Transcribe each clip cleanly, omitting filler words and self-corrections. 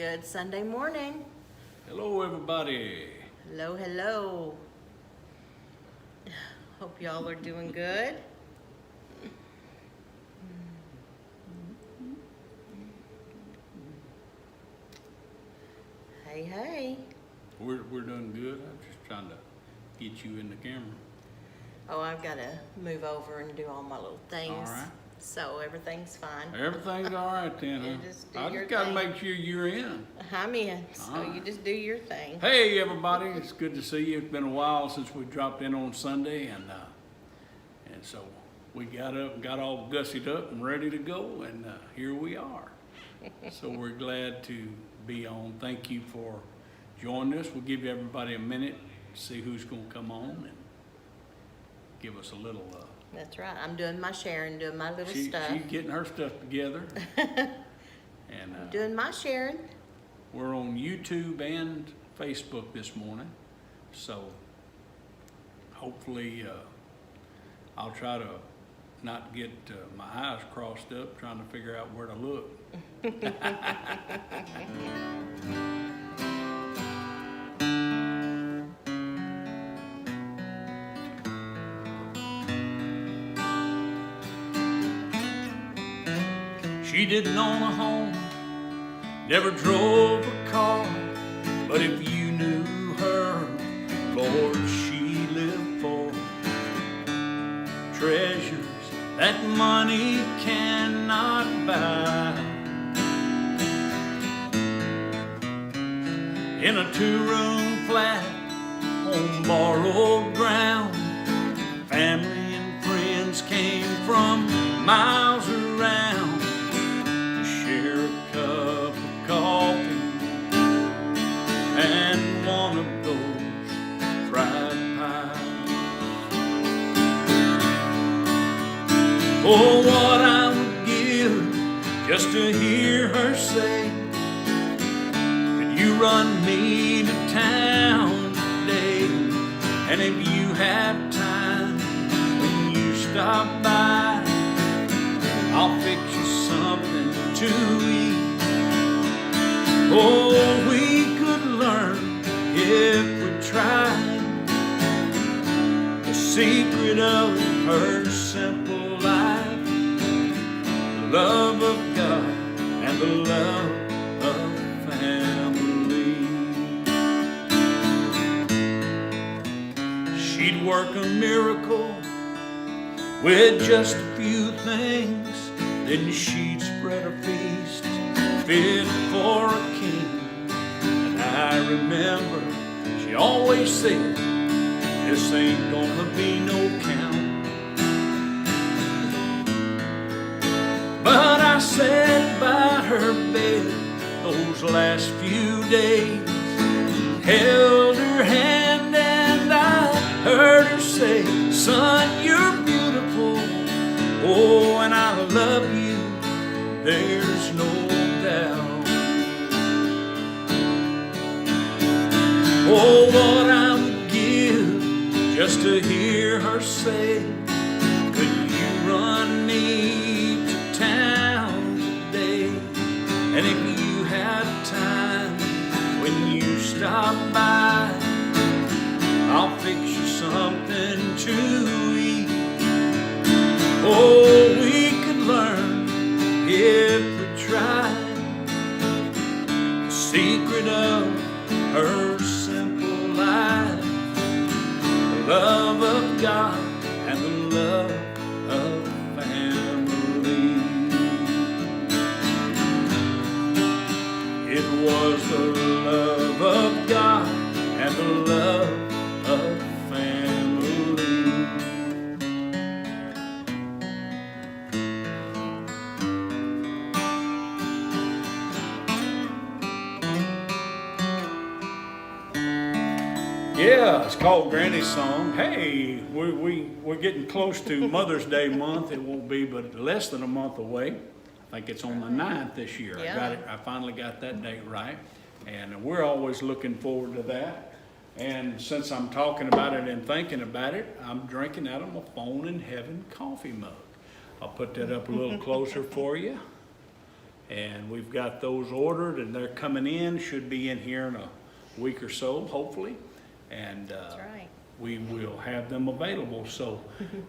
Good Sunday morning. Hello, everybody. Hello, hello. Hope y'all are doing good. Hey, hey. We're doing good. I'm just trying to get you in the camera. Oh, I've got to move over and do all my little things. All right. So everything's fine. Everything's all right then, You huh? just do I your just got to thing. make sure you're in. I'm in, so All right. you just do your thing. Hey, everybody. It's good to see you. It's been a while since we dropped in on Sunday, and so we got up and got all gussied up and ready to go, and here we are. So we're glad to be on. Thank you for joining us. We'll give everybody a minute to see who's going to come on and give us a little. That's right. I'm doing my sharing, doing my little stuff. She's getting her stuff together. And Doing my sharing. we're on YouTube and Facebook this morning. So hopefully I'll try to not get my eyes crossed up trying to figure out where to look. She didn't own a home, never drove a car, but if you knew her, Lord, she lived for treasures that money cannot buy. In a two-room flat on borrowed ground, family and friends came from miles around to share a cup of coffee and one of those fried pies. Oh, what I would give just to hear her say, could you run me to town today? And if you have time when you stop by, I'll fix you something to eat. Oh, we could learn if we tried the secret of her simple life, the love of God and the love of family. She'd work a miracle with just a few things, then she'd spread a feast fit for a king. And I remember she always said, this ain't gonna be no count. But I sat by her bed those last few days, held her hand and I heard her say, son, you're beautiful, oh, and I love you, there's no doubt. Oh, what I would give just to hear her say, could you run me to town today? And if you have time when you stop by, I'll fix you something to eat. Oh, we could learn if we tried the secret of her simple life, the love of God and the love of family. It was the love of God and the love of family. Yeah, it's called Granny's Song. Hey, we're getting close to Mother's Day month. It won't be but less than a month away. I think it's on the 9th this year. Yeah. I finally got that date right. And we're always looking forward to that. And since I'm talking about it and thinking about it, I'm drinking out of my Phone in Heaven coffee mug. I'll put that up a little closer for you. And we've got those ordered and they're coming in, should be in here in a week or so, hopefully. And That's right. we will have them available. So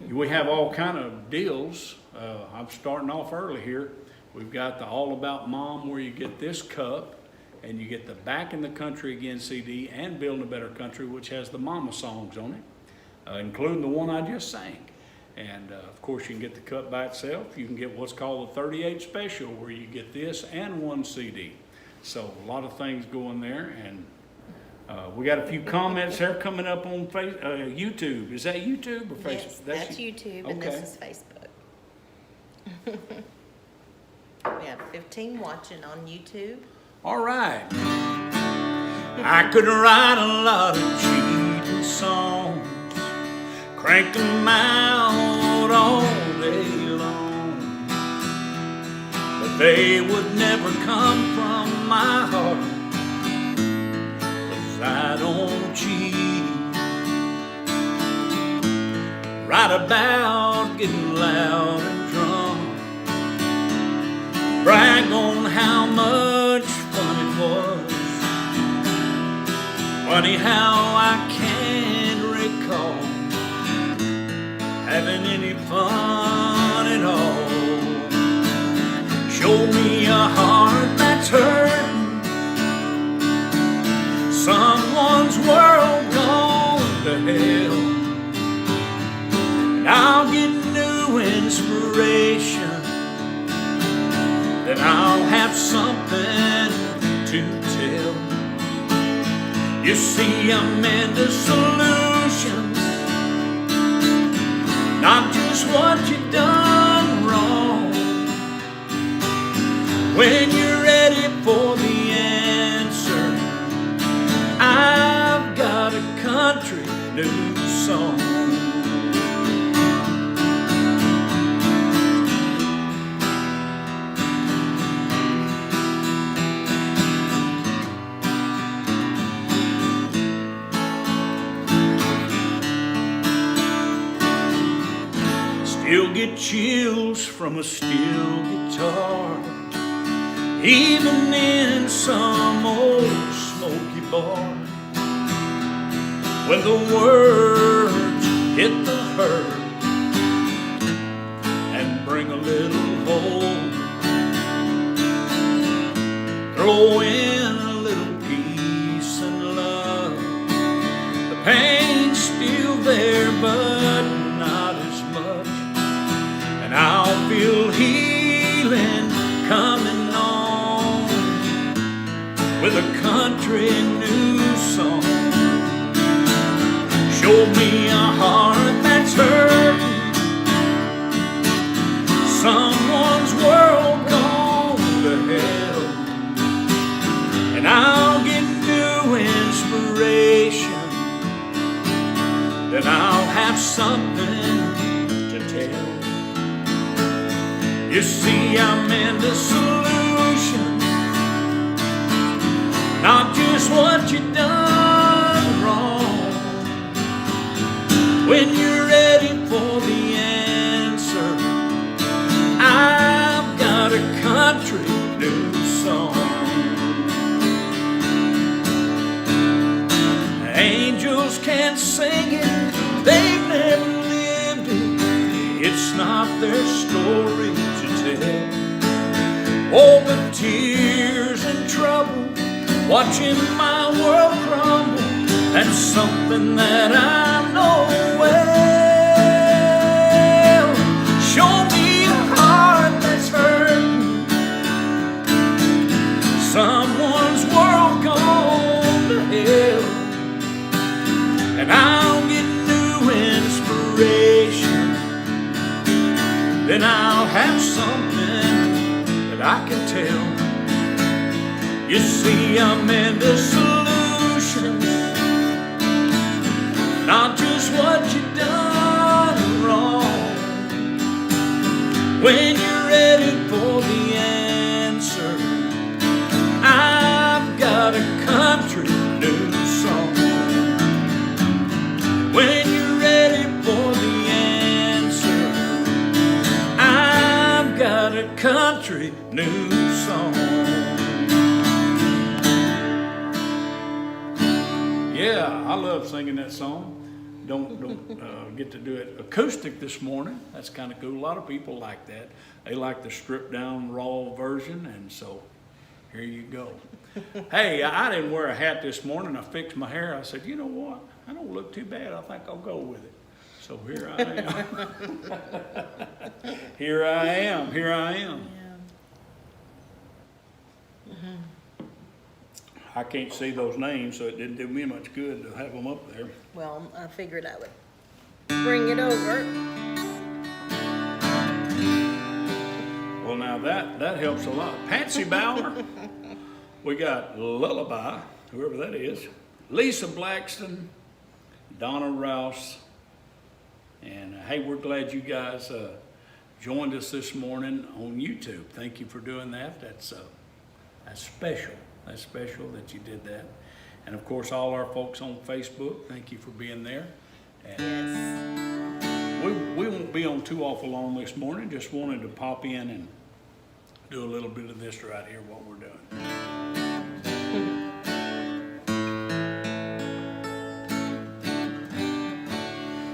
we have all kind of deals. I'm starting off early here. We've got the All About Mom, where you get this cup and you get the Back in the Country Again CD and Building a Better Country, which has the mama songs on it, including the one I just sang. And of course, you can get the cup by itself. You can get what's called the 38 special, where you get this and one CD. So a lot of things going there. And we got a few comments there coming up on YouTube. Is that YouTube or Facebook? Yes, that's YouTube, and this is Facebook. We have 15 watching on YouTube. All right. I could write a lot of cheating songs, crank them out all day long, but they would never come from my heart, 'cause I don't cheat. Write about getting loud and drunk, brag on how much fun it was. Funny how I can't recall having any fun at all. Show me a heart that's hurting, someone's world gone to hell, and I'll get new inspiration. Then I'll have something to tell. You see, I'm into solutions, not just what you've done wrong. When you're ready for the answer, I've got a country new song. Still get chills from a steel guitar, even in some old smoky bar. When the words hit the hurt and bring a little hope, throw in a little peace and love. The pain's still there, but not as much. And I'll feel healing coming on with a country new song. Show me a heart that's hurting, someone's world gone to hell, and I'll get new inspiration. Then I'll have something to tell. You see, I'm into solutions, not just what you've done wrong. When you're ready for the answer, I've got a country new song. Angels can't sing it, they've never lived it. It's not their story to tell. All the tears and trouble, watching my world crumble, that's something that I know well. Show me a heart that's hurting, someone's world gone to hell, and I'll get new inspiration. Then I'll have something that I can tell. You see, I'm into solutions, not just what you've done wrong. When you're ready for the answer, I've got a country new song. When you're ready for the answer, I've got a country new song. song. Yeah, I love singing that song. Don't get to do it acoustic this morning. That's kind of cool. A lot of people like that. They like the stripped down raw version, and so here you go. Hey, I didn't wear a hat this morning. I fixed my hair. I said, you know what? I don't look too bad. I think I'll go with it. So here I am. Here I am. Here I am. Yeah. Mm-hmm. I can't see those names, so it didn't do me much good to have them up there. Well, I figured I would bring it over. Well, now that helps a lot. Patsy Bauer, we got Lullaby, whoever that is, Lisa Blackston, Donna Rouse, and hey, we're glad you guys joined us this morning on YouTube. Thank you for doing that. That's special. That's special that you did that. And of course, all our folks on Facebook, thank you for being there. And Yes. we won't be on too awful long this morning. Just wanted to pop in and do a little bit of this right here, what we're doing.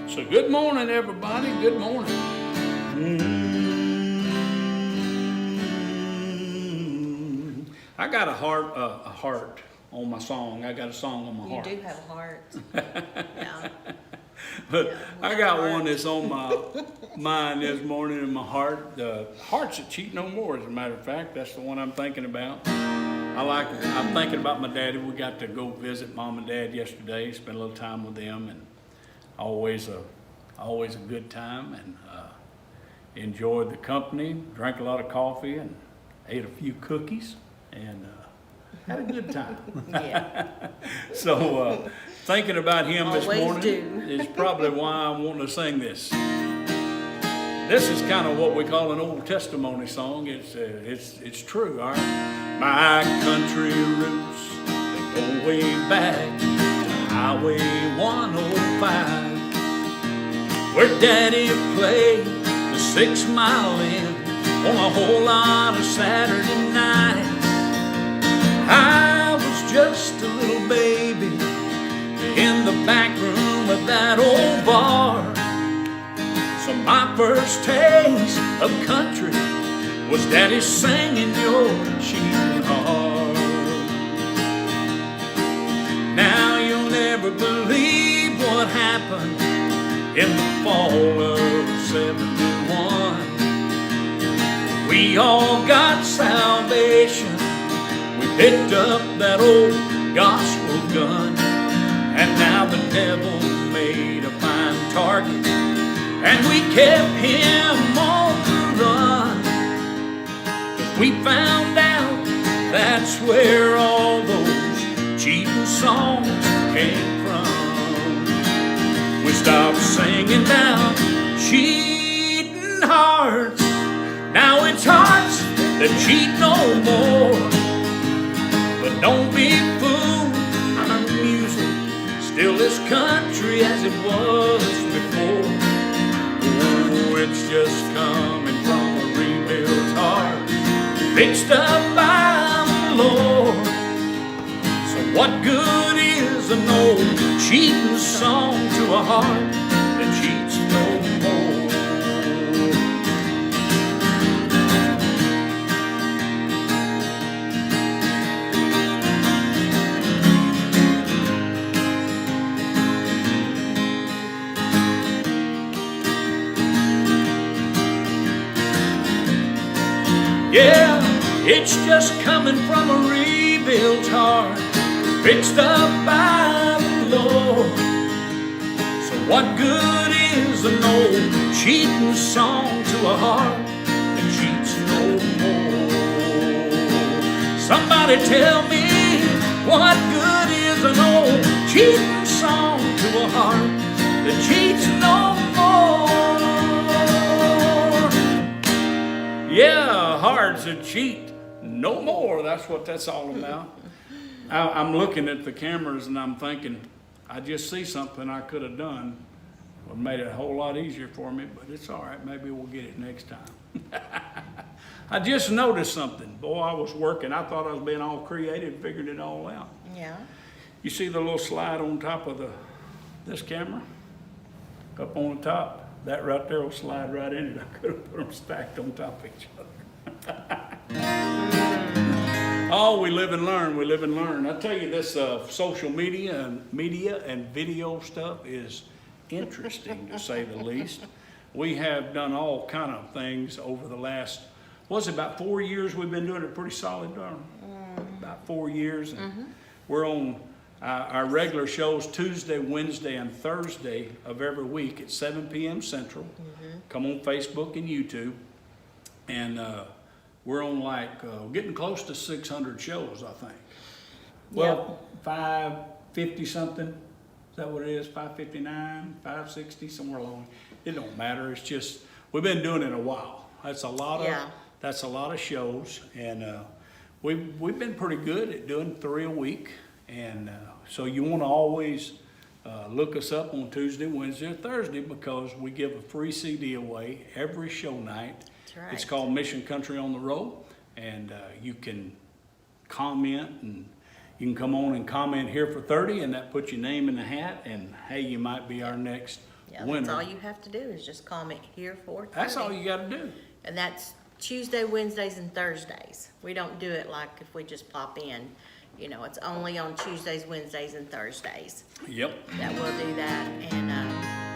So good morning, everybody. Good morning. I got a heart on my song. I got a song on my heart. You do have a heart. Yeah. But Yeah, I got one that's on my mind this morning in my heart. Hearts That Cheat No More, as a matter of fact. That's the one I'm thinking about. I'm thinking about my daddy. We got to go visit mom and dad yesterday, spend a little time with them, and always a good time, and enjoyed the company, drank a lot of coffee, and ate a few cookies, and had a good time. Yeah. So thinking about him this Always morning do. is probably why I'm wanting to sing this. This is kind of what we call an old testimony song. It's true, all right? My country roots, they go way back to Highway 105, where Daddy played the 6 Mile Inn on a whole lot of Saturday nights. I was just a little baby in the back room of that old bar. So my first taste of country was Daddy singing Your Cheating Heart. Now you'll never believe what happened in the fall of '71. We all got salvation. We picked up that old gospel gun, and now the devil made a fine target, and we kept him on the run. 'Cause we found out that's where all those cheating songs came from. We stopped singing about cheating hearts. Now it's hearts that cheat no more. But don't be fooled, our music still as country as it was before. Oh, it's just coming from a rebuilt heart, fixed up by the Lord. So what good is an old cheating song to a heart that cheats no more? Yeah, it's just coming from a rebuilt heart, fixed up by the Lord. So what good is an old cheating song to a heart that cheats no more? Somebody tell me, what good is an old cheating song to a heart that cheats no more? Yeah, hearts that cheat no more. That's what that's all about. I'm looking at the cameras and I'm thinking, I just see something I could have done. Would have made it a whole lot easier for me, but it's all right. Maybe we'll get it next time. I just noticed something. Boy, I was working. I thought I was being all creative, figured it all out. Yeah. You see the little slide on top of this camera? Up on the top? That right there will slide right in it. I could have put them stacked on top of each other. Oh, we live and learn. We live and learn. I tell you, this social media and video stuff is interesting to say the least. We have done all kind of things over the last, was it about 4 years we've been doing it pretty solid, darling? About 4 years. And we're on our regular shows Tuesday, Wednesday, and Thursday of every week at 7 p.m. Central. Come on Facebook and YouTube. And we're on like getting close to 600 shows, I think. Well, 550 something. Is that what it is? 559, 560, somewhere along. It don't matter. It's just we've been doing it a while. That's a lot of shows, and we've been pretty good at doing 3 a week. And so you want to always look us up on Tuesday, Wednesday, or Thursday, because we give a free CD away every show night. That's right. It's called Mission Country on the Road, and you can comment, and you can come on and comment here for 30, and that puts your name in the hat, and hey, you might be our next winner. That's all you have to do is just comment here for 30. That's all you got to do. And that's Tuesday, Wednesdays, and Thursdays. We don't do it like if we just pop in. You know, it's only on Tuesdays, Wednesdays, and Thursdays. Yep. That we'll do that. And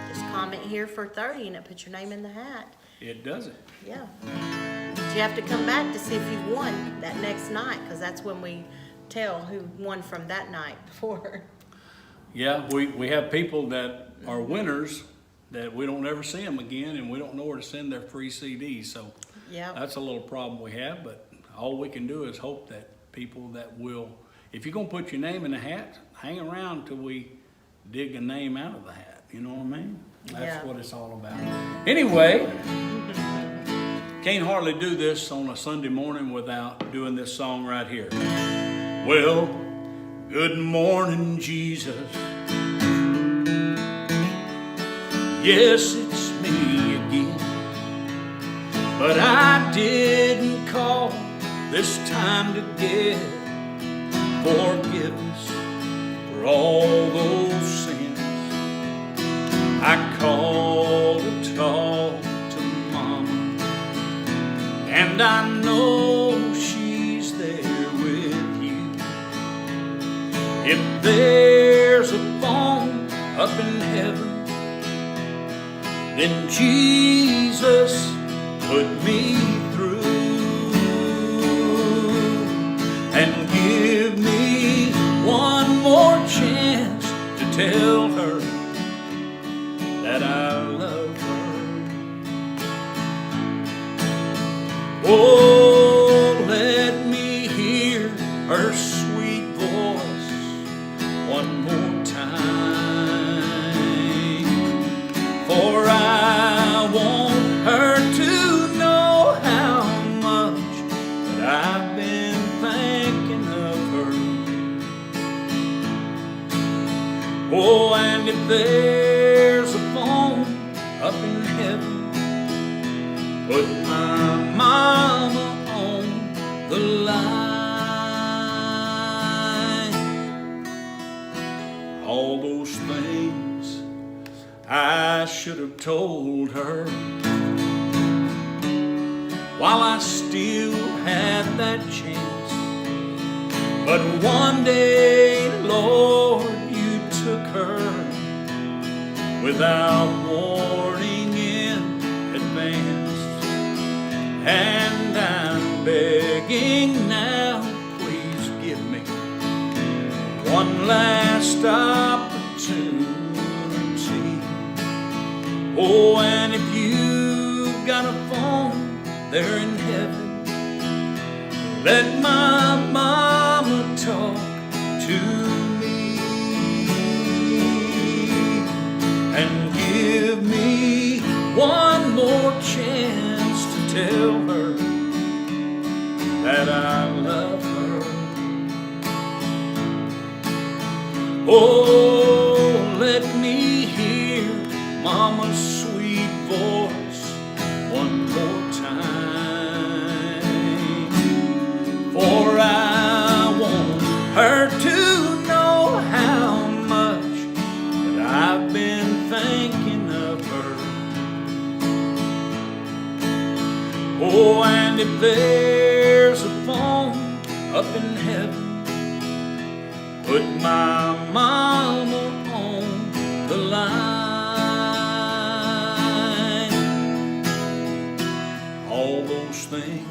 just comment here for 30 and it puts your name in the hat. It does it. Yeah. But you have to come back to see if you've won that next night, because that's when we tell who won from that night before. Yeah, we have people that are winners that we don't ever see them again, and we don't know where to send their free CDs. So that's a little problem we have, but all we can do is hope that people that will, if you're going to put your name in the hat, hang around till we dig a name out of the hat. You know what I mean? That's what it's all about. Anyway, can't hardly do this on a Sunday morning without doing this song right here. Well, good morning, Jesus. Yes, it's me again. But I didn't call this time to get forgiveness for all those sins. I called to talk to Mama, and I know she's there with you. If there's a phone up in heaven, then Jesus put me through and give me one more chance to tell her that I love her. Oh, let me hear her sweet voice one more time, for I want her to know how much that I've been thinking of her. Oh, and if there's a phone up in heaven, put my mama on the line. All those things I should have told her while I still had that chance. But one day, Lord, you took her without warning in advance. And I'm begging now, please give me one last opportunity. Oh, and if you've got a phone there in heaven, let my mama talk to me and give me one more chance to tell her that I love her. Oh, let me hear Mama's sweet voice one more time. For I want her to know how much that I've been thinking of her. Oh, and if there's a phone up in heaven, put my mama on the line. All those things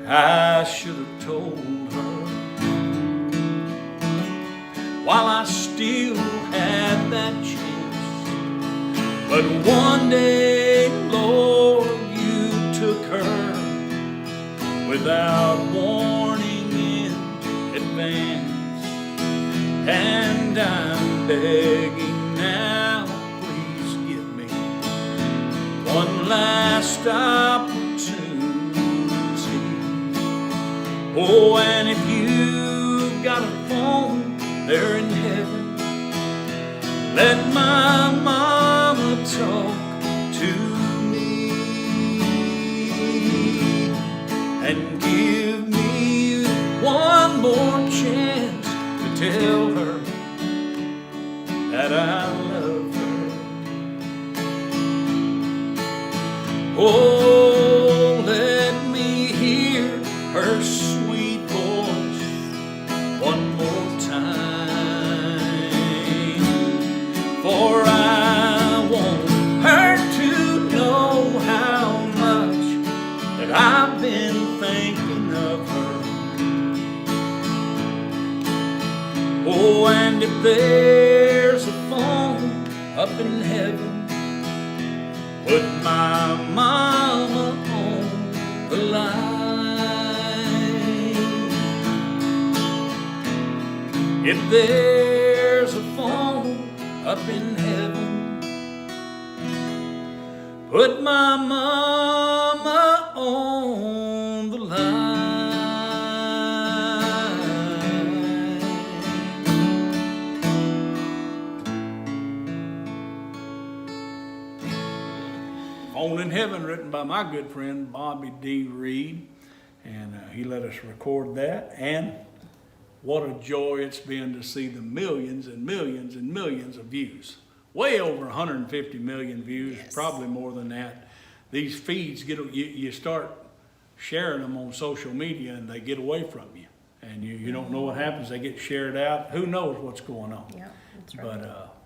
I should have told her while I still had that chance. But one day, Lord, you took her without warning in advance. And I'm begging now, please give me one last opportunity. Oh, and if you got a phone there in heaven, let my mama talk to me and give me one more chance to tell her that I love her. Oh, let me hear her sweet voice one more time, for I want her to know how much that I've been thinking of her. Oh, and if there's a phone up in heaven, put my mama on the line. If there's a phone up in heaven, put my mama on the line. Phone in Heaven, written by my good friend Bobby D. Reed, and he let us record that. And what a joy it's been to see the millions and millions and millions of views. Way over 150 million views, Yes. Probably more than that. These feeds you start sharing them on social media and they get away from you. And you don't know what happens. They get shared out. Who knows what's going on? Yeah, that's right.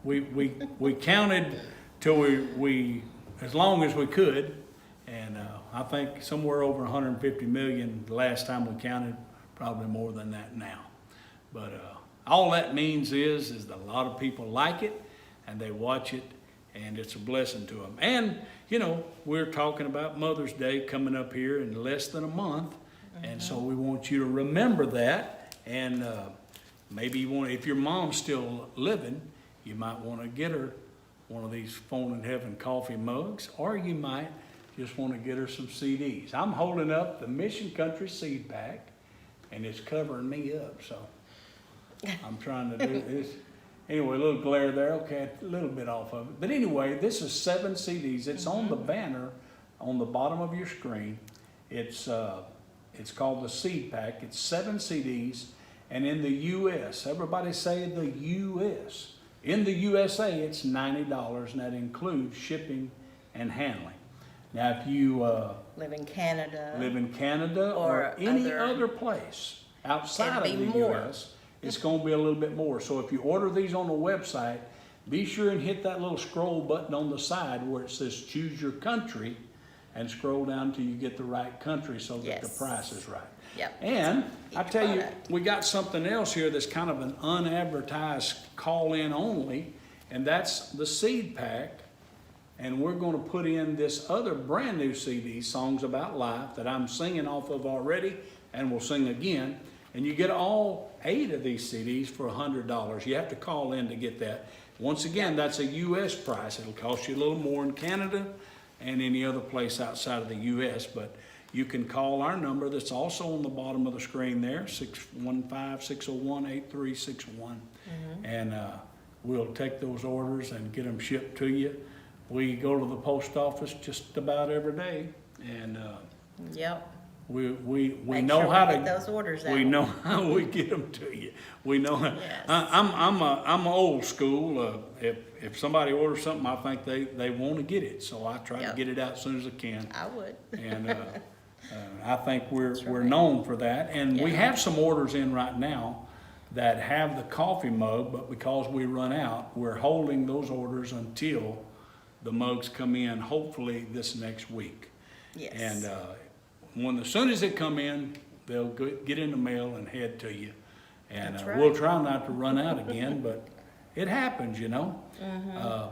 But we counted till we as long as we could, and I think somewhere over 150 million the last time we counted, probably more than that now. But all that means is that a lot of people like it and they watch it, and it's a blessing to them. And you know, we're talking about Mother's Day coming up here in less than a month, and so we want you to remember that. And maybe you want, if your mom's still living, you might want to get her one of these Phone in Heaven coffee mugs, or you might just want to get her some CDs. I'm holding up the Mission Country seed pack, and it's covering me up, so I'm trying to do this. Anyway, a little glare there, okay, a little bit off of it. But anyway, this is 7 CDs. It's on the banner on the bottom of your screen. It's called the seed pack. It's 7 CDs, and in the U.S., everybody say the U.S., in the USA, it's $90, and that includes shipping and handling. Now, if you Live in Canada. or any other- other place outside It'd of be the more. US, it's going to be a little bit more. So if you order these on the website, be sure and hit that little scroll button on the side where it says choose your country, and scroll down till you get the right country so that the Yes. price is right. Yep. And I Each tell you, product. we got something else here that's kind of an unadvertised call-in only, and that's the seed pack. And we're going to put in this other brand new CD, Songs About Life, that I'm singing off of already and will sing again. And you get all 8 of these CDs for $100. You have to call in to get that. Once again, that's a U.S. price. It'll cost you a little more in Canada and any other place outside of the U.S., but you can call our number that's also on the bottom of the screen there, 615-601-8361. And we'll take those orders and get them shipped to you. We go to the post office just about every day, and Yep. We Make know sure how we to get those orders out. We know how we get them to you. We know. Yes. I'm old school. If somebody orders something, I think they want to get it, so I try to Yep. get it out as soon as I can. I would. And I think we're right. known for that. And we Yeah. have some orders in right now that have the coffee mug, but because we run out, we're holding those orders until the mugs come in, hopefully this next week. Yes. And as soon as they come in, they'll get in the mail and head to you. And That's right. we'll try not to run out again, but it happens, you know.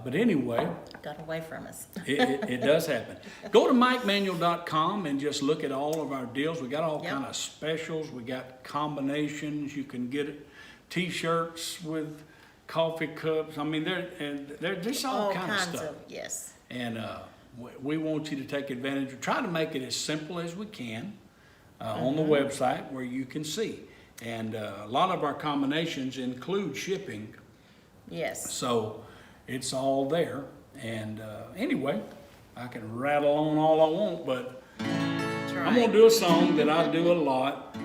But anyway, Got away from us. it does happen. Go to MikeManuel.com and just look at all of our deals. We got all Yep. kind of specials. We got combinations. You can get T-shirts with coffee cups. I mean, they're just all kind of stuff. Yes. And we want you to take advantage. We try to make it as simple as we can on the website where you can see. And a lot of our combinations include shipping, Yes. so it's all there. And anyway, I can rattle on all I want, but That's right. I'm gonna do a song that I do a lot,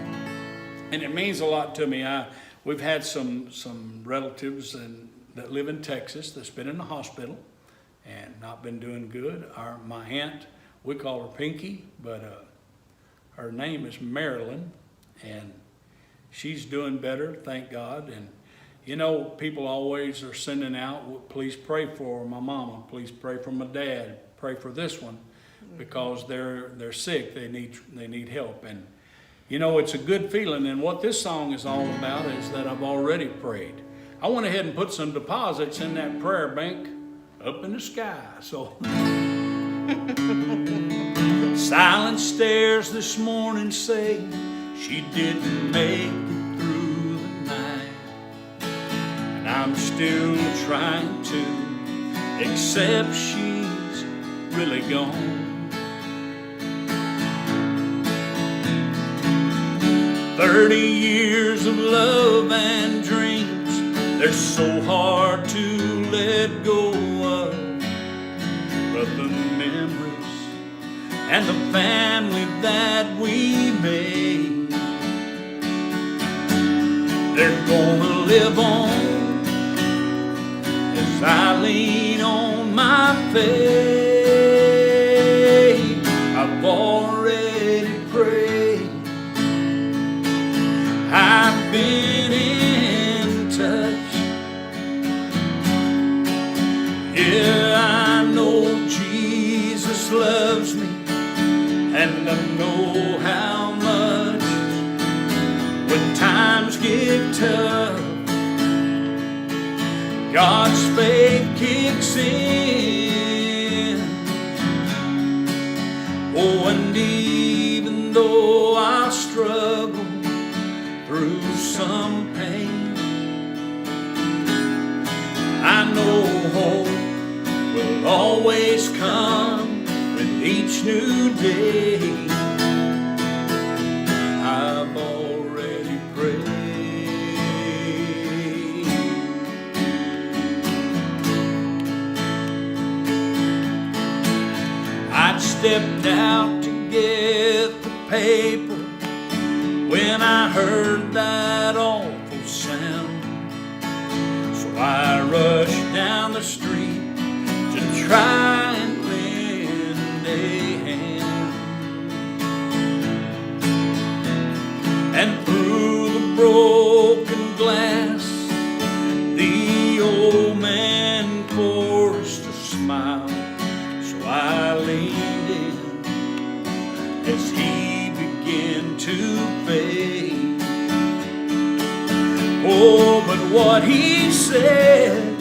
and it means a lot to me. We've had some relatives that live in Texas that's been in the hospital and not been doing good. My aunt, we call her Pinky, but her name is Marilyn, and she's doing better, thank God. And you know, people always are sending out, please pray for my mama, please pray for my dad, pray for this one, because they're sick, they need help. And you know, it's a good feeling. And what this song is all about is that I've already prayed. I went ahead and put some deposits in that prayer bank up in the sky. So silent stairs this morning say she didn't make it through the night, and I'm still trying to accept she's really gone. 30 years of love and dreams, they're so hard to let go of. But the memories and the family that we made, they're gonna live on as I lean on my faith. I've already prayed, I've been in touch. Yeah, I know Jesus loves me, and I know how much when times get tough, God's faith kicks in. Oh, and even though I struggle through some pain, I know hope will always come with each new day. I've already prayed. I'd stepped out to get the paper when I heard that awful sound, so I rushed down the street to try and lend a hand. And through the broken glass, the old man forced a smile, so I leaned in as he began to fade. Oh, but what he said,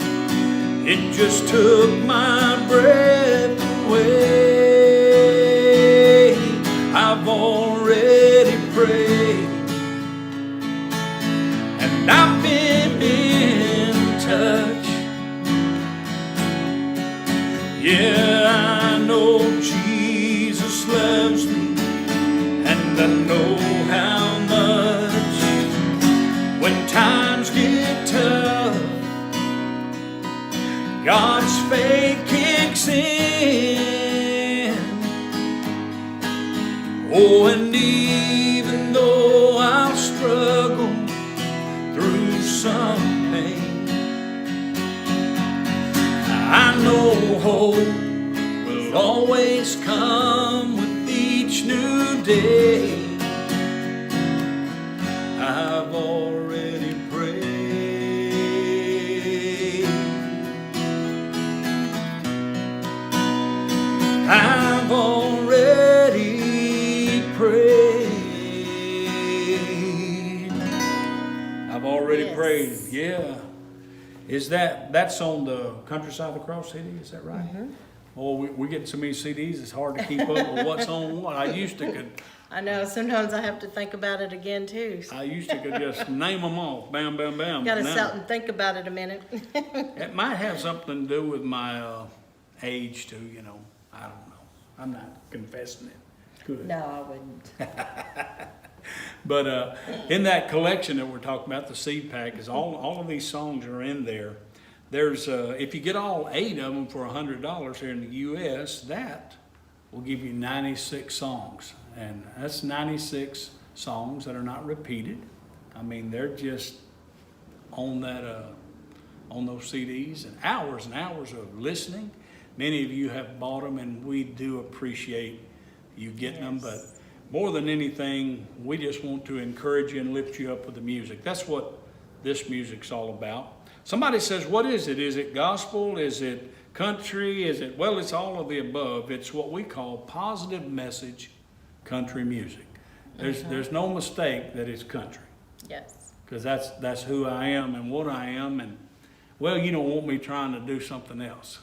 it just took my breath away. I've already prayed, and I've been in touch. Yeah, I know Jesus loves me, and I know how much when times get tough, God's faith kicks in. Oh, and even though I'll struggle through some pain, I know hope will always come with each new day. I've already prayed. I've already prayed. I've already prayed. Yeah. Is that's on the Countryside of the Cross CD? Is that right? Mm-hmm. Oh, we get so many CDs, it's hard to keep up with what's on what. I used to could. I know, sometimes I have to think about it again too. I used to could just name them off, bam, bam, bam. Gotta sit and think about it a minute. It might have something to do with my age too, you know. I don't know. I'm not confessing it. Good. No, I wouldn't. But in that collection that we're talking about, the seed pack, is all of these songs are in there. There's if you get all 8 of them for $100 here in the U.S., that will give you 96 songs, and that's 96 songs that are not repeated. I mean, they're just on that on those CDs, and hours of listening. Many of you have bought them, and we do appreciate you getting them. But more than anything, we just want to encourage you and lift you up with the music. That's what this music's all about. Somebody says, what is it? Is it gospel? Is it country? Is it, well, it's all of the above. It's what we call positive message country music. There's no mistake that it's country. Yes. Because that's who I am and what I am. And, well, you don't want me trying to do something else.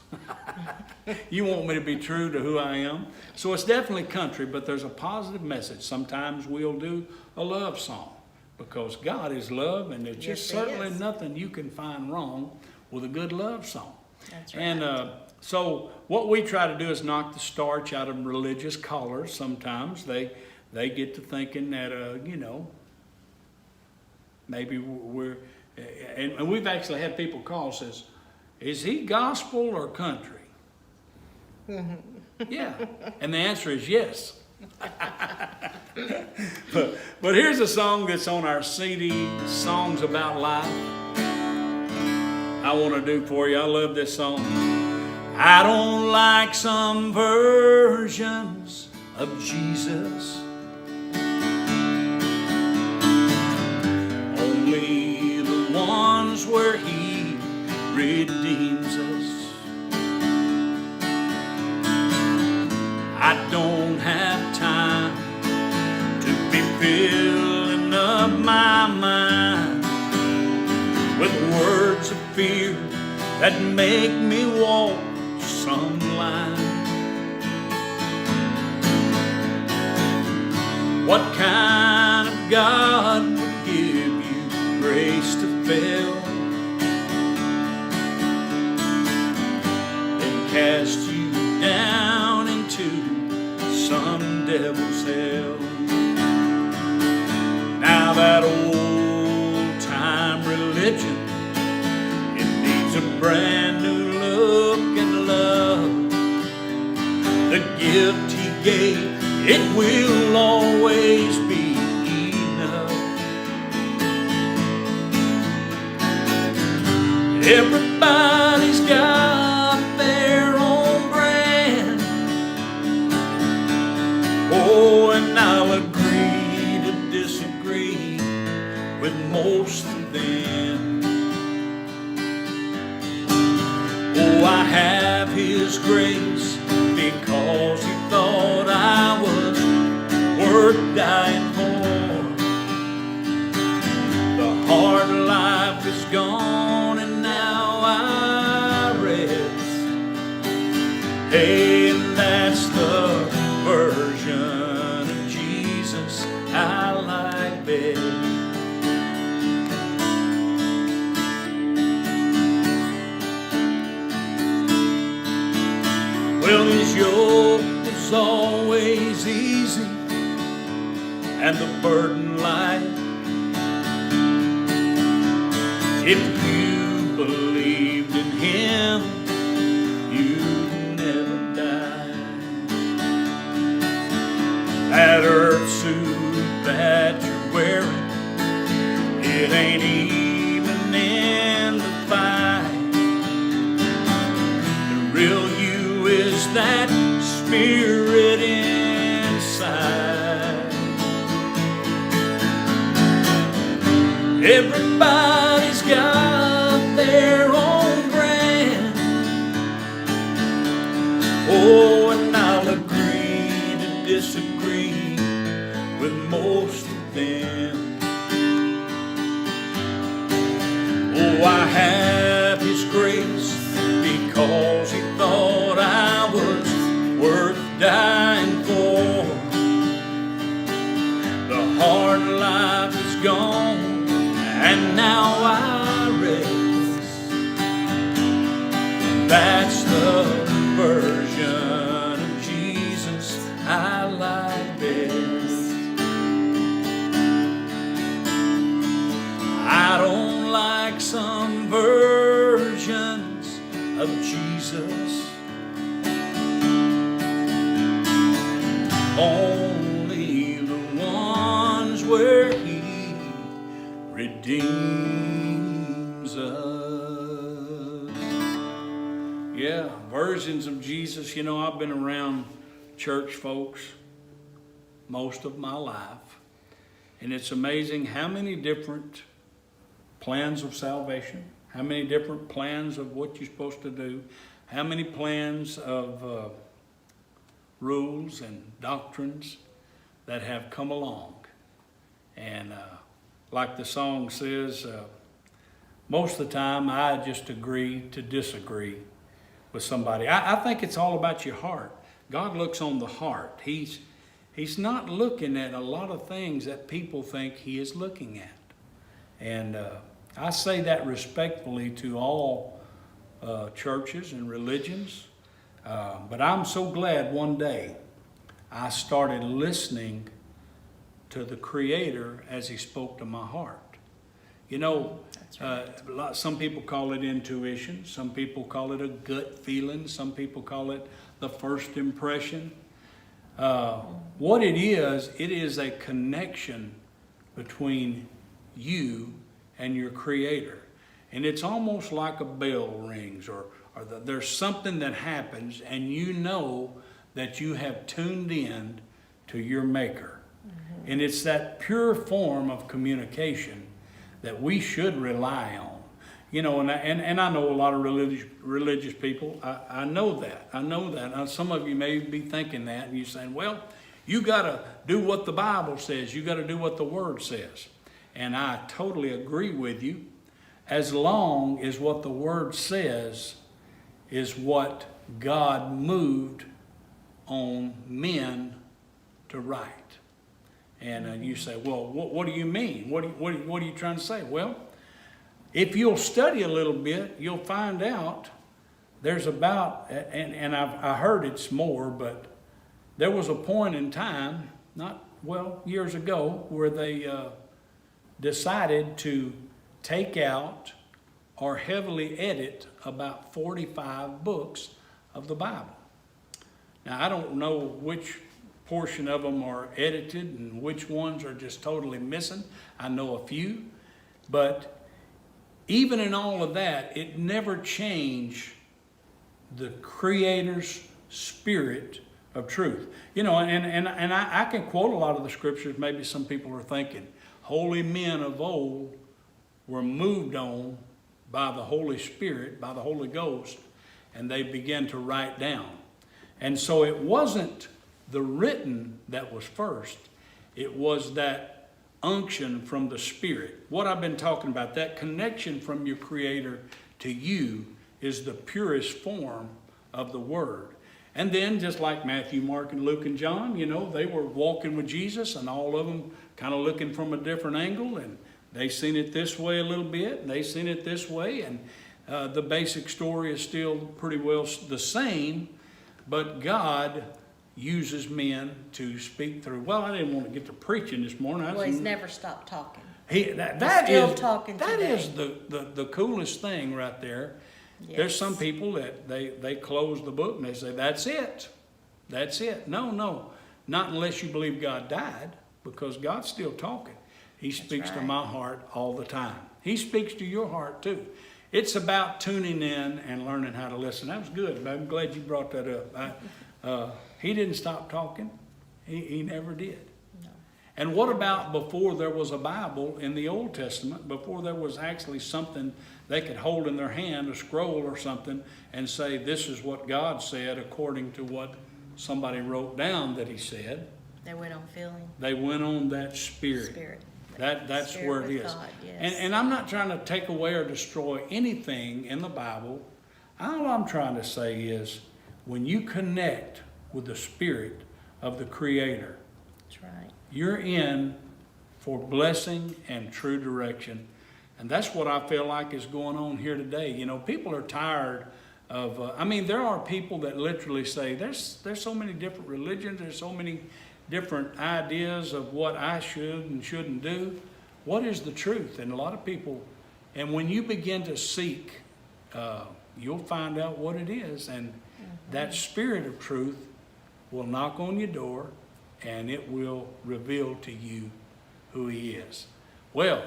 You want me to be true to who I am. So it's definitely country, but there's a positive message. Sometimes we'll do a love song, because God is love, and there's just certainly nothing you can find wrong with a good love song. That's right. And so what we try to do is knock the starch out of religious collars. Sometimes they get to thinking that, you know, maybe we're, and we've actually had people call and says, is he gospel or country? Yeah, and the answer is yes. But here's a song that's on our CD, Songs About Life. I want to do for you. I love this song. I don't like some versions of Jesus, only the ones where he redeems us. I don't have time to be filling up my mind with words of fear that make me walk some line. What kind of God would give you grace to fail, then cast you down into some devil's hell? Now that old-time religion, it needs a brand new look and love. The gift he gave, it will always be enough. Everybody's got their own brand. Oh, and I'll agree to disagree with most of them. Oh, I have his grace because he thought I was worth dying for. The hard life is gone and now I rest. Hey, and that's the version of Jesus I like best. Well, his yoke was always easy and the burden light. If you believed in him, you'd never die. That earth It ain't even in the fight. The real you is that spirit inside. Everybody's got their own brand. Oh, and I'll agree to disagree with most of them. Oh, I have His grace because He thought I was worth dying for. The hard life is gone, and now I rest. That's the version of Jesus I like best. I don't like some versions of Jesus, only the ones where He redeems us. Yeah, versions of Jesus. You know, I've been around church folks most of my life, and it's amazing how many different plans of salvation, how many different plans of what you're supposed to do, how many plans of rules and doctrines that have come along. And like the song says, most of the time I just agree to disagree with somebody. I think it's all about your heart. God looks on the heart. He's not looking at a lot of things that people think He is looking at. And I say that respectfully to all churches and religions. But I'm so glad one day I started listening to the Creator as He spoke to my heart. You know, some people call it intuition. Some people call it a gut feeling. Some people call it the first impression. What it is a connection between you and your Creator. And it's almost like a bell rings, or there's something that happens and you know that you have tuned in to your Maker. Mm-hmm. And it's that pure form of communication that we should rely on. You know, and I know a lot of religious people. I know that. Now, some of you may be thinking that, and you're saying, well, you got to do what the Bible says. You got to do what the Word says. And I totally agree with you, as long as what the Word says is what God moved on men to write. And you say, well, what do you mean? What are you trying to say? Well, if you'll study a little bit, you'll find out there's about, and I heard it's more, but there was a point in time, years ago, where they decided to take out or heavily edit about 45 books of the Bible. Now, I don't know which portion of them are edited and which ones are just totally missing. I know a few, but even in all of that, it never changed the Creator's spirit of truth. You know, and I can quote a lot of the scriptures. Maybe some people are thinking, holy men of old were moved on by the Holy Spirit, by the Holy Ghost, and they began to write down. And so it wasn't the written that was first. It was that unction from the Spirit. What I've been talking about, that connection from your Creator to you, is the purest form of the Word. And then, just like Matthew, Mark, and Luke, and John, you know, they were walking with Jesus, and all of them kind of looking from a different angle, and they seen it this way a little bit, and they seen it this way, and the basic story is still pretty well the same, but God uses men to speak through. Well, I didn't want to get to preaching this morning. Well, He's never stopped talking. That He's still talking today. is the coolest thing right there. Yes. There's some people that they close the book and they say, that's it. That's it. No, not unless you believe God died, because God's still talking. He speaks to right. my heart all the time. He speaks to your heart too. It's about tuning in and learning how to listen. That was good. I'm glad you brought that up. He didn't stop talking. He never did. No. And what about before there was a Bible in the Old Testament, before there was actually something they could hold in their hand, a scroll or something, and say, this is what God said according to what somebody wrote down that he said? They went on feeling. They went on that spirit. That's Spirit where it with is. God, yes. And I'm not trying to take away or destroy anything in the Bible. All I'm trying to say is when you connect with the spirit of the Creator, That's right. you're in for blessing and true direction. And that's what I feel like is going on here today. You know, people are tired of, there are people that literally say, there's so many different religions, there's so many different ideas of what I should and shouldn't do. What is the truth? And a lot of people, and when you begin to seek, you'll find out what it is. And that spirit of truth will knock on your door and it will reveal to you who he is. Well,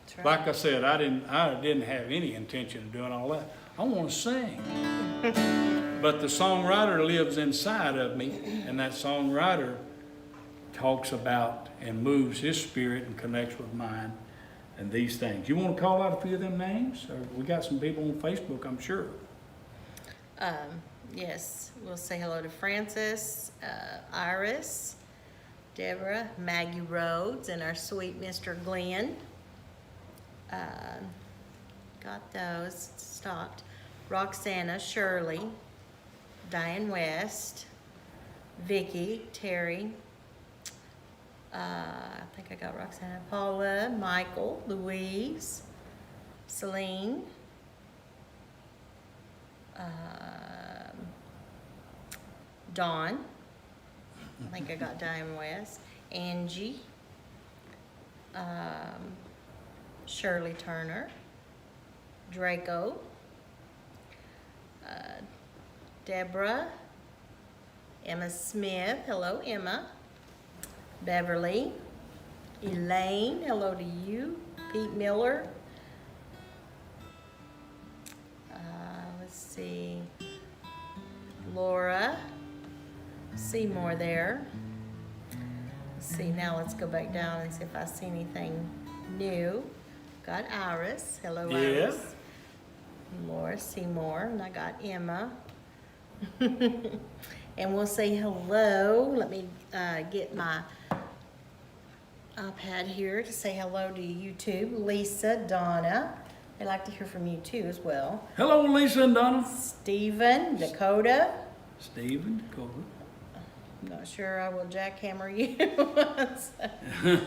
That's right. like I said, I didn't have any intention of doing all that. I want to sing. But the songwriter lives inside of me, and that songwriter talks about and moves his spirit and connects with mine and these things. You want to call out a few of them names? Or we got some people on Facebook, I'm sure. Yes, we'll say hello to Francis, Iris, Deborah, Maggie Rhodes, and our sweet Mr. Glenn. Got those, stopped. Roxana, Shirley, Diane West, Vicky, Terry, I think I got Roxana, Paula, Michael, Louise, Celine, Dawn, I think I got Diane West, Angie, Shirley Turner, Draco, Deborah, Emma Smith, hello Emma, Beverly, Elaine, hello to you, Pete Miller, let's see, Laura, Seymour there. Let's see, now let's go back down and see if I see anything new. Got Iris, hello Yeah. Iris. Laura Seymour, and I got Emma. And we'll say hello. Let me get my iPad here to say hello to YouTube. Lisa, Donna. I'd like to hear from you too as well. Hello, Lisa and Donna. Stephen, Dakota. Stephen, Dakota. I'm not sure I will jackhammer you.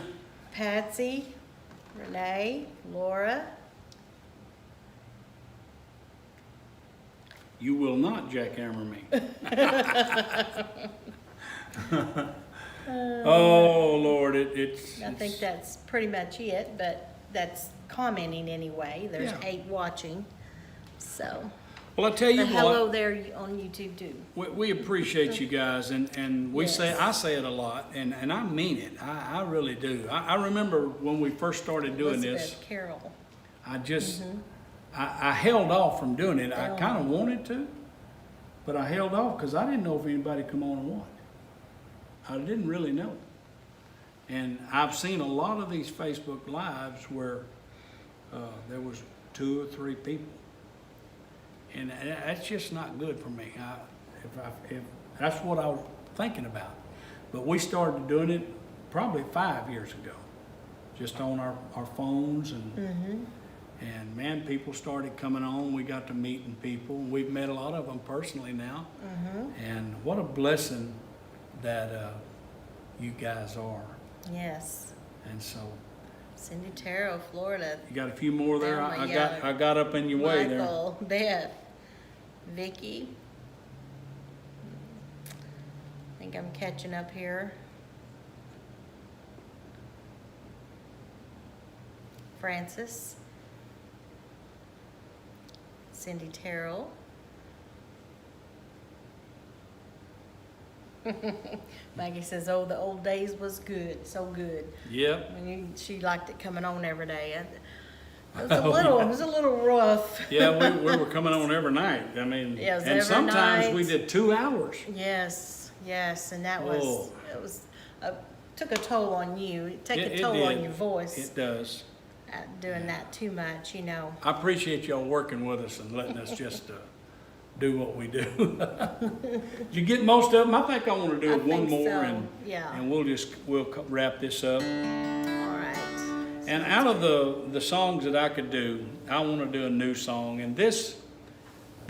Patsy, Renee, Laura. You will not jackhammer me. Oh, Lord, it's... I think that's pretty much it, but that's commenting anyway. There's Yeah. 8 watching, so. Well, I tell you But hello what, there on YouTube too. we appreciate you guys, and we Yes. I say it a lot, and I mean it. I really do. I remember when we first started doing this, Elizabeth Carroll. I just, I held off from doing it. I kind of wanted to, but I held off because I didn't know if anybody come on and watch. I didn't really know. And I've seen a lot of these Facebook Lives where there was 2 or 3 people. And that's just not good for me. If that's what I was thinking about. But we started doing it probably 5 years ago, just on our phones, and man, people started coming on. We got to meeting people. We've met a lot of them personally now, and what a blessing that you guys are. Yes. And so Cindy Terrell, Florida. you got a few more there. Thelma, I yeah. got up in your way there. Michael, Beth, Vicky. I think I'm catching up here. Francis. Cindy Terrell. Maggie says, "Oh, the old days was good, so good." Yep. She liked it coming on every day. It Oh, was a little rough. Yeah, we were coming on every night. I mean, Yeah, it was and every sometimes we night. did 2 hours. Yes, and that Oh. took a toll on you. It took a It toll on did. your voice It does. doing that too much, you know. I appreciate y'all working with us and letting us just do what we do. Did you get most of them? I think I want to do I one think more so, and yeah. and we'll wrap this up. All right. And out of the songs that I could do, I want to do a new song. And this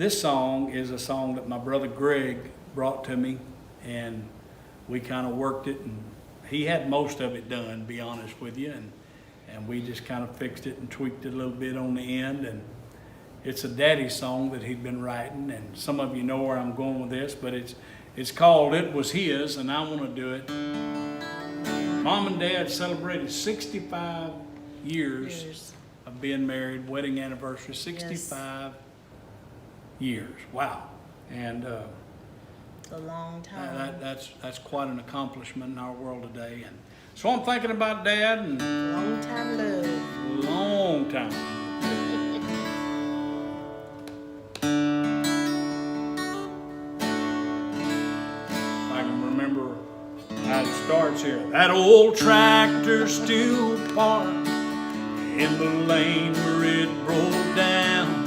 song is a song that my brother Greg brought to me, and we kind of worked it, and he had most of it done, to be honest with you, and we just kind of fixed it and tweaked it a little bit on the end. And it's a daddy song that he'd been writing, and some of you know where I'm going with this, but it's called "It Was His," and I want to do it. Mom and Dad celebrated 65 years of being married, wedding anniversary, 65 years. Wow. And It's a long time. that's quite an accomplishment in our world today. And so I'm thinking about Dad and Long time love. long time. I can remember how it starts here. That old tractor still parked in the lane where it broke down.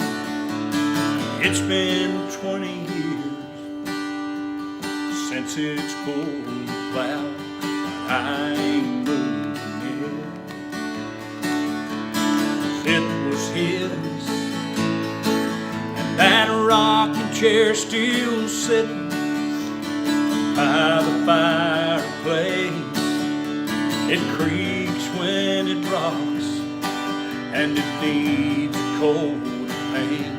It's been 20 years since it's pulled the plow. I ain't moving it. It was his, and that rocking chair still sitting by the fireplace. It creaks when it rocks, and it needs a coat of paint.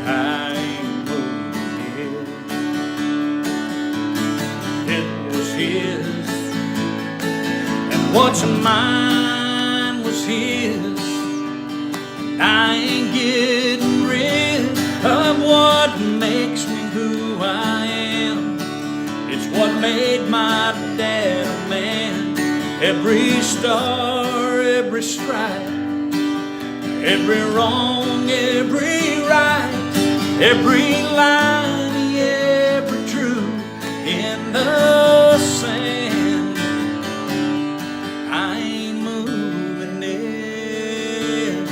I ain't moving it. It was his, and what's mine was his. I ain't getting rid of what makes me who I am. It's what made my dad a man. Every star, every stripe, every wrong, every right, every line he ever drew in the sand. I ain't moving it.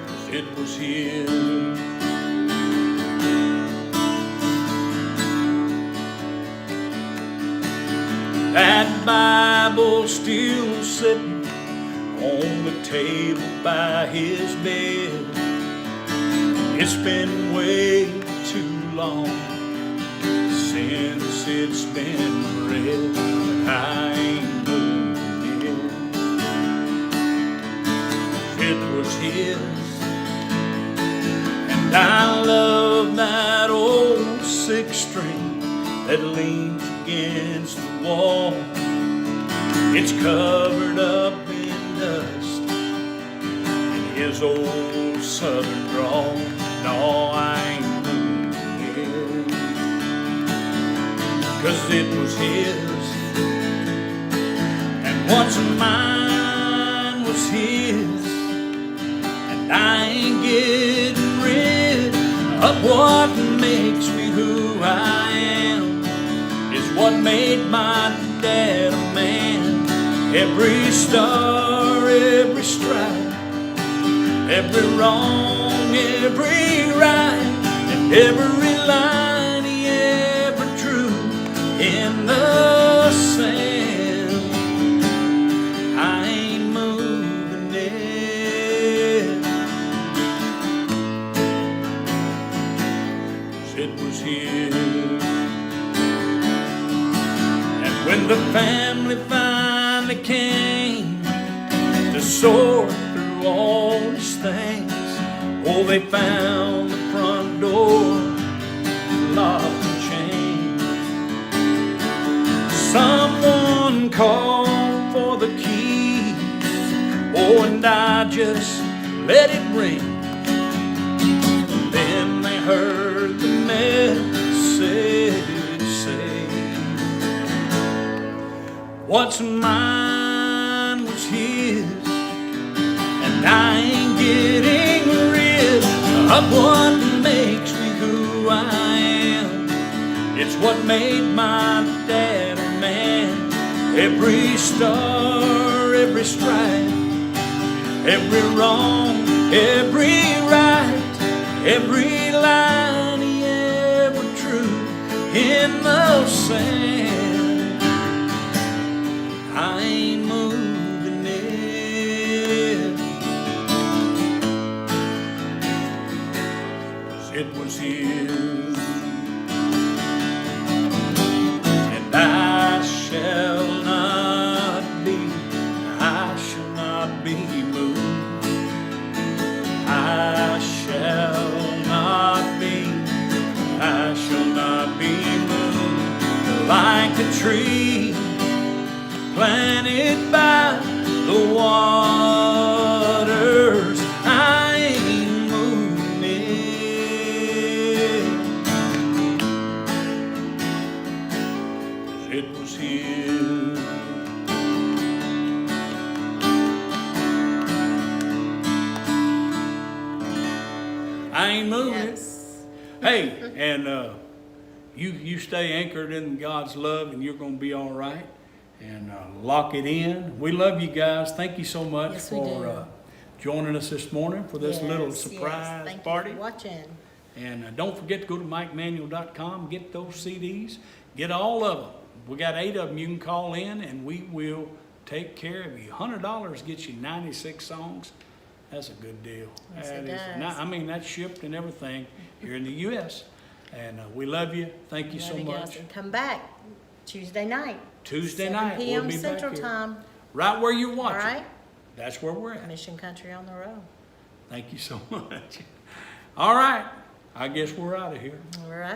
'Cause it was his. That Bible still sitting on the table by his bed. It's been way too long since it's been read. I ain't moving it. It was his, and I love that old six string that leans against the wall. It's covered up in dust in his old southern drawl. No, I ain't moving it, 'cause it was his, and what's mine was his. And I ain't getting rid of what makes me who I am. It's what made my dad a man. Every star, every stripe, every wrong, every right, and every line he ever drew in the sand. I ain't moving it, 'cause it was his. And when the family finally came to sort through all these things, oh, they found the front door locked and chained. Someone called for the keys, oh, and I just let it ring. Then they heard the What's mine was his, and I ain't getting rid of what makes me who I am. It's what made my dad a man. Every star, every stripe, every wrong, every right, every line he ever drew in the sand. I ain't moving it, 'cause it was his. And I shall not be moved. I shall not be moved. Like a tree planted by the waters, I ain't moving it, 'cause it was his. I ain't moving it. Yes. Hey, and you stay anchored in God's love, and you're going to be all right. And lock it in. We love you guys. Thank you so much Yes, we for do. joining us this morning for this little Yes, surprise Thank party. you for watching. And don't forget to go to MikeManuel.com, get those CDs, get all of them. We got 8 of them you can call in, and we will take care of you. $100 gets you 96 songs. That's a good deal. Yes, it That is- does. I mean, that's shipped and everything here in the U.S. And we love you. Thank you so Love you guys. much. And come back Tuesday night. Tuesday 7 night, p.m. we'll be Central back here. Time. Right where you're All watching. right? That's where we're at. Mission Country on the Road. Thank you so much. All right. I guess we're out of here. All right.